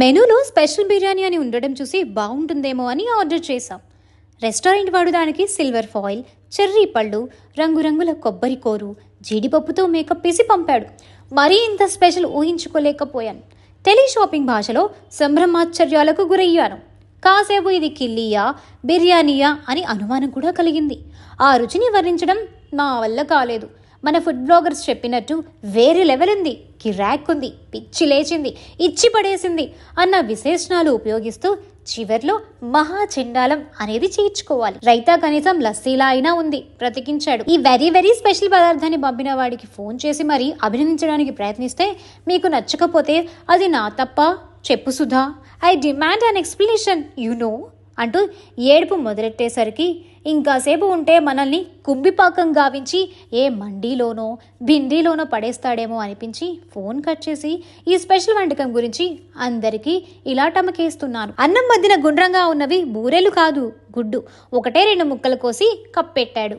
మెనూలో స్పెషల్ బిర్యానీ అని ఉండడం చూసి బాగుంటుందేమో అని ఆర్డర్ చేశాం. రెస్టారెంట్ వాడు దానికి సిల్వర్ ఫాయిల్, చెర్రీ పళ్ళు, రంగురంగుల కొబ్బరి కోరు, జీడిపప్పుతో మేకప్ వేసి పంపాడు. మరీ ఇంత స్పెషల్ ఊహించుకోలేకపోయాను. టెలి షాపింగ్ భాషలో సంభ్రమాశ్చర్యాలకు గురయ్యాను. కాసేపు ఇది కిల్లీయా బిర్యానీయా అని అనుమానం కూడా కలిగింది. ఆ రుచిని వర్ణించడం నా వల్ల కాలేదు. మన ఫుడ్ బ్లాగర్స్ చెప్పినట్టు వేరే లెవెల్ ఉంది, కిరాక్ ఉంది, పిచ్చి లేచింది, ఇచ్చి పడేసింది అన్న విశేషణాలు ఉపయోగిస్తూ చివర్లో మహా చెండాలం అనేది చేర్చుకోవాలి. రైతా కనీసం లస్సీలా అయినా ఉంది బ్రతికించాడు. ఈ వెరీ వెరీ స్పెషల్ పదార్థాన్ని పంపిన వాడికి ఫోన్ చేసి మరీ అభినందించడానికి ప్రయత్నిస్తే, మీకు నచ్చకపోతే అది నా తప్ప, చెప్పు Sudha, I demand an explanation అంటూ ఏడుపు మొదలెట్టేసరికి ఇంకాసేపు ఉంటే మనల్ని కుంభిపాకం గావించి ఏ మండీలోనో భిండీలోనో పడేస్తాడేమో అనిపించి ఫోన్ కట్ చేసి ఈ స్పెషల్ వంటకం గురించి అందరికీ ఇలా టమకేస్తున్నాను. అన్నం మధ్యన గుండ్రంగా ఉన్నవి బూరెలు కాదు, గుడ్డు. ఒకటే 2 ముక్కలు కోసి కప్పెట్టాడు.